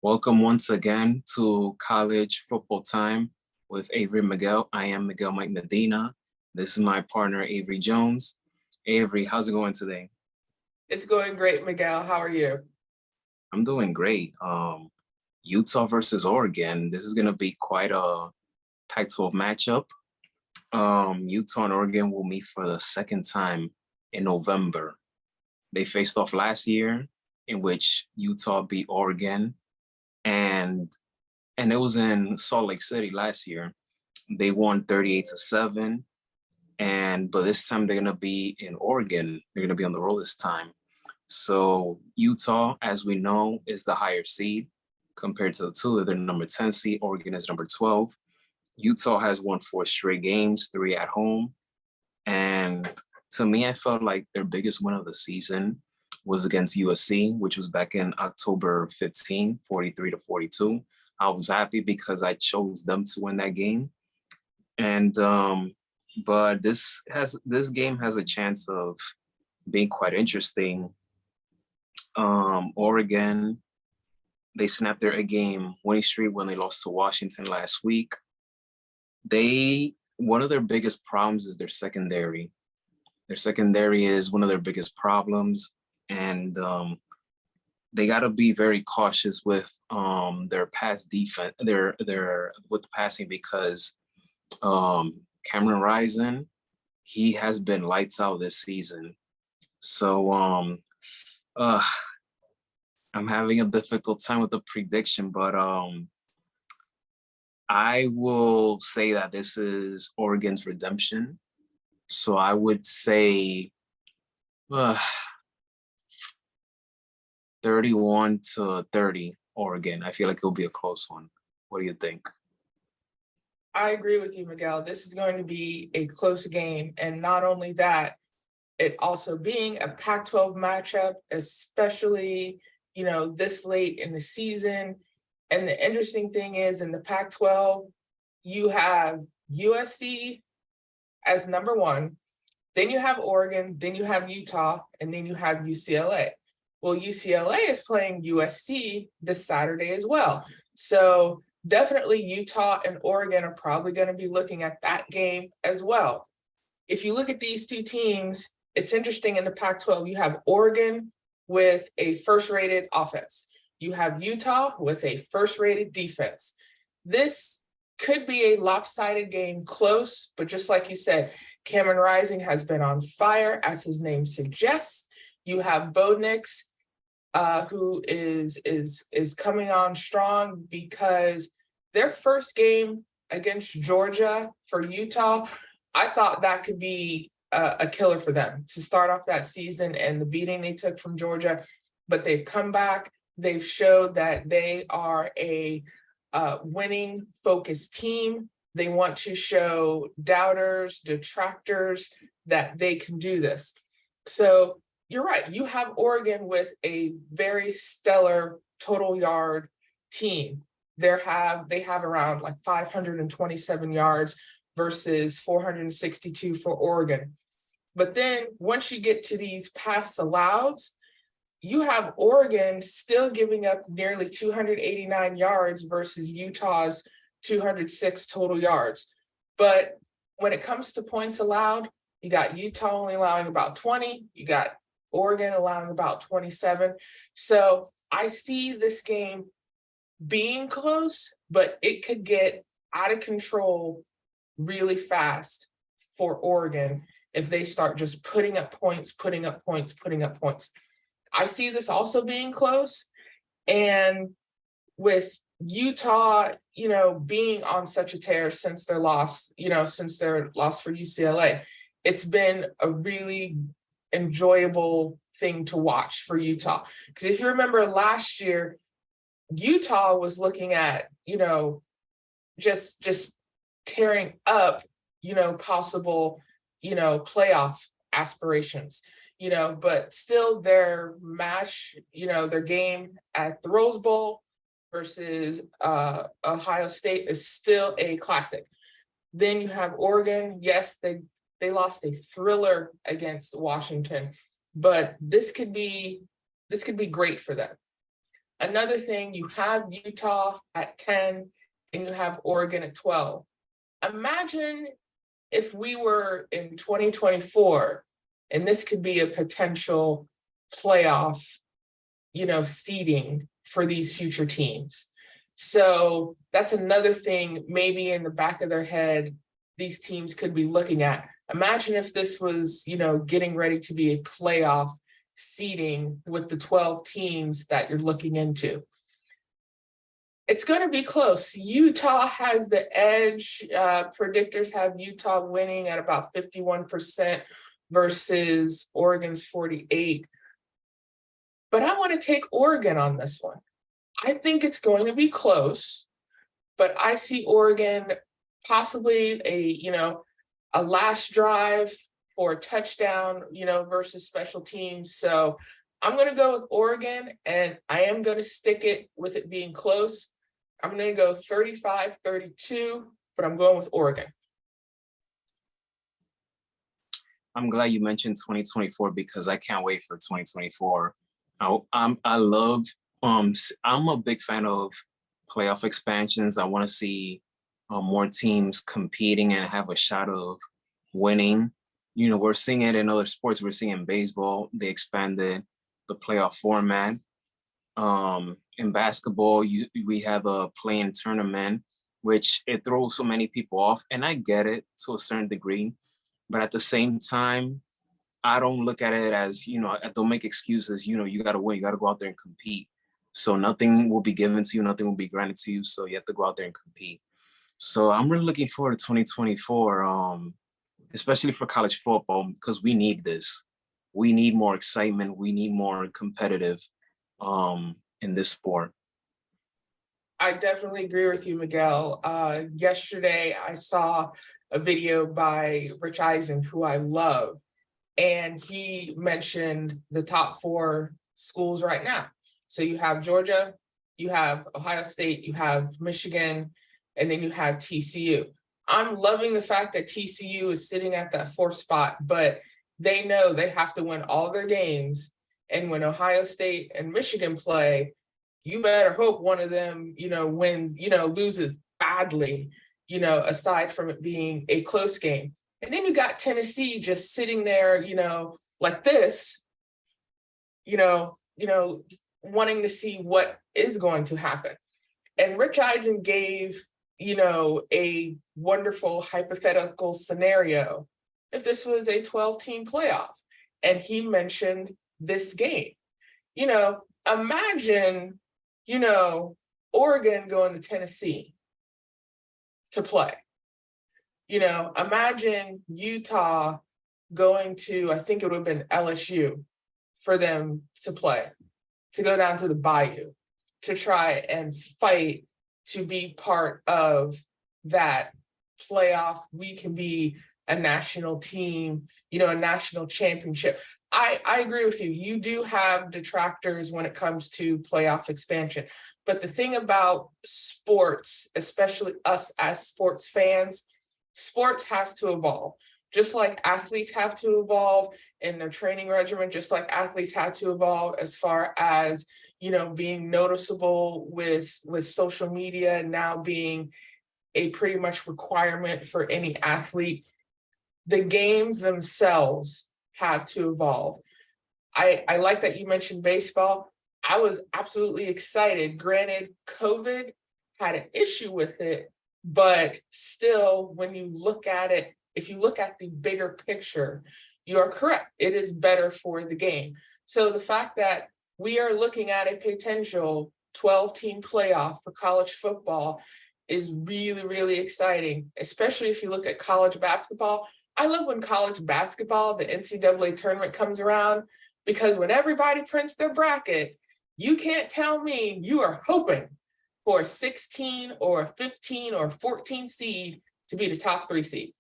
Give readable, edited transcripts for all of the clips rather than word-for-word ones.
Welcome once again to College Football Time with Avry Miguel. I am Miguel Mike Medina. This is my partner, Avery Jones. Avery, how's it going today? It's going great, Miguel. How are you? I'm doing great. Utah versus Oregon. This is going to be quite a Pac-12 matchup. Utah and Oregon will meet for the second time in November. They faced off last year, in which Utah beat Oregon, and and it was in Salt Lake City last year. They won 38-7. But this time they're gonna be in Oregon. They're gonna be on the road this time. So Utah, as we know, is the higher seed compared to the two. They're number 10 seed. Oregon is number 12. Utah has won 4 straight games, 3 at home. And to me, I felt like their biggest win of the season was against USC, which was back in October 15, 43-42. I was happy because I chose them to win that game. And but this game has a chance of being quite interesting. Oregon, they snapped their game winning streak when they lost to Washington last week. They One of their biggest problems is their secondary. Their secondary is one of their biggest problems, and they got to be very cautious with their pass defense, their with passing because Cameron Rising, he has been lights out this season. So uh, I'm having a difficult time with the prediction, but I will say that this is Oregon's redemption. So I would say uh, 31-30 Oregon. I feel like it'll be a close one. What do you think? I agree with you, Miguel. This is going to be a close game. And not only that, it also being a Pac-12 matchup, especially, this late in the season. And the interesting thing is in the Pac-12, you have USC as number one, then you have Oregon, then you have Utah, and then you have UCLA. Well, UCLA is playing USC this Saturday as well. So definitely Utah and Oregon are probably going to be looking at that game as well. If you look at these two teams, it's interesting in the Pac-12, you have Oregon with a first-rated offense. You have Utah with a first-rated defense. This could be a lopsided game, close, but just like you said, Cameron Rising has been on fire, as his name suggests. You have Bo Nix, who is coming on strong because their first game against Georgia for Utah, I thought that could be a killer for them to start off that season and the beating they took from Georgia. But they've come back. They've showed that they are a winning focused team. They want to show doubters, detractors that they can do this. So you're right. You have Oregon with a very stellar total yard team. They have around like 527 yards versus 462 for Oregon. But then once you get to these pass allows, you have Oregon still giving up nearly 289 yards versus Utah's 206 total yards. But when it comes to points allowed, you got Utah only allowing about 20. You got Oregon allowing about 27. So I see this game being close, but it could get out of control really fast for Oregon if they start just putting up points. I see this also being close. And with Utah, being on such a tear since their loss for UCLA, it's been a really enjoyable thing to watch for Utah. Because if you remember last year, Utah was looking at, just tearing up, possible, playoff aspirations, but still their match, their game at the Rose Bowl versus Ohio State is still a classic. Then you have Oregon. Yes, they lost a thriller against Washington, but this could be great for them. Another thing, you have Utah at 10 and you have Oregon at 12. Imagine if we were in 2024 and this could be a potential playoff, seeding for these future teams. So that's another thing maybe in the back of their head these teams could be looking at. Imagine if this was, getting ready to be a playoff seeding with the 12 teams that you're looking into. It's going to be close. Utah has the edge. Predictors have Utah winning at about 51% versus Oregon's 48%. But I want to take Oregon on this one. I think it's going to be close, but I see Oregon possibly a last drive for a touchdown, versus special teams. So I'm going to go with Oregon, and I am going to stick it with it being close. I'm going to go 35-32, but I'm going with Oregon. I'm glad you mentioned 2024 because I can't wait for 2024. I'm a big fan of playoff expansions. I want to see more teams competing and have a shot of winning. We're seeing it in other sports. We're seeing in baseball, they expanded the playoff format. In basketball, we have a play-in tournament, which it throws so many people off. And I get it to a certain degree. But at the same time, I don't look at it as, I don't make excuses. You got to win. You got to go out there and compete. So nothing will be given to you. Nothing will be granted to you. So you have to go out there and compete. So I'm really looking forward to 2024, especially for college football, because we need this. We need more excitement. We need more competitive in this sport. I definitely agree with you, Miguel. Yesterday, I saw a video by Rich Eisen, who I love, and he mentioned the top 4 schools right now. So you have Georgia, you have Ohio State, you have Michigan, and then you have TCU. I'm loving the fact that TCU is sitting at that 4th spot, but they know they have to win all their games. And when Ohio State and Michigan play, you better hope one of them, wins, loses badly, aside from it being a close game. And then you got Tennessee just sitting there, like this, wanting to see what is going to happen. And Rich Eisen gave, a wonderful hypothetical scenario if this was a 12-team playoff. And he mentioned this game. Imagine, Oregon going to Tennessee to play. Imagine Utah going to, I think it would have been LSU for them to play, to go down to the Bayou, to try and fight to be part of that playoff. We can be a national team, a national championship. I agree with you. You do have detractors when it comes to playoff expansion. But the thing about sports, especially us as sports fans, sports has to evolve. Just like athletes have to evolve in their training regimen, just like athletes have to evolve as far as, being noticeable with social media now being a pretty much requirement for any athlete. The games themselves have to evolve. I like that you mentioned baseball. I was absolutely excited. Granted, COVID had an issue with it, but still, when you look at it, if you look at the bigger picture, you are correct. It is better for the game. So the fact that we are looking at a potential 12-team playoff for college football is really, really exciting, especially if you look at college basketball. I love when college basketball, the NCAA tournament comes around, because when everybody prints their bracket, you can't tell me you are hoping for a 16 or a 15 or 14 seed to be the top 3 seed.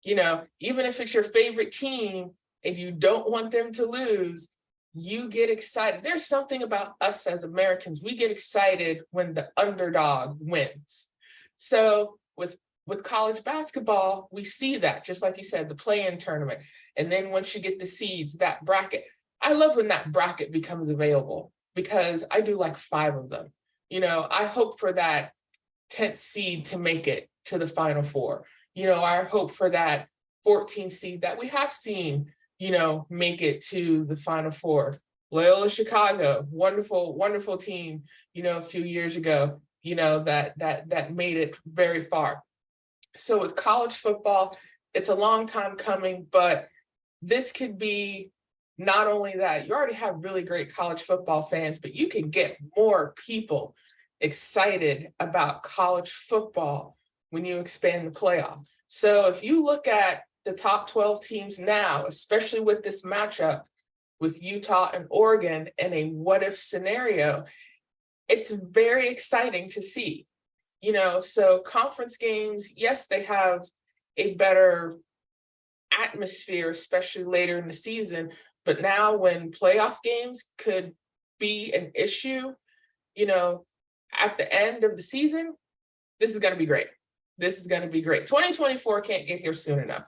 Even if it's your favorite team and you don't want them to lose, you get excited. There's something about us as Americans. We get excited when the underdog wins. So with college basketball, we see that, just like you said, the play-in tournament. And then once you get the seeds, that bracket. I love when that bracket becomes available, because I do like 5 of them. I hope for that 10th seed to make it to the Final Four. I hope for that 14th seed that we have seen, make it to the Final Four. Loyola Chicago, wonderful, wonderful team, a few years ago, that made it very far. So with college football, it's a long time coming, but this could be not only that, you already have really great college football fans, but you can get more people excited about college football when you expand the playoff. So if you look at the top 12 teams now, especially with this matchup with Utah and Oregon in a what if scenario, it's very exciting to see. So conference games, yes, they have a better atmosphere, especially later in the season. But now when playoff games could be an issue, at the end of the season, this is going to be great. This is going to be great. 2024 can't get here soon enough.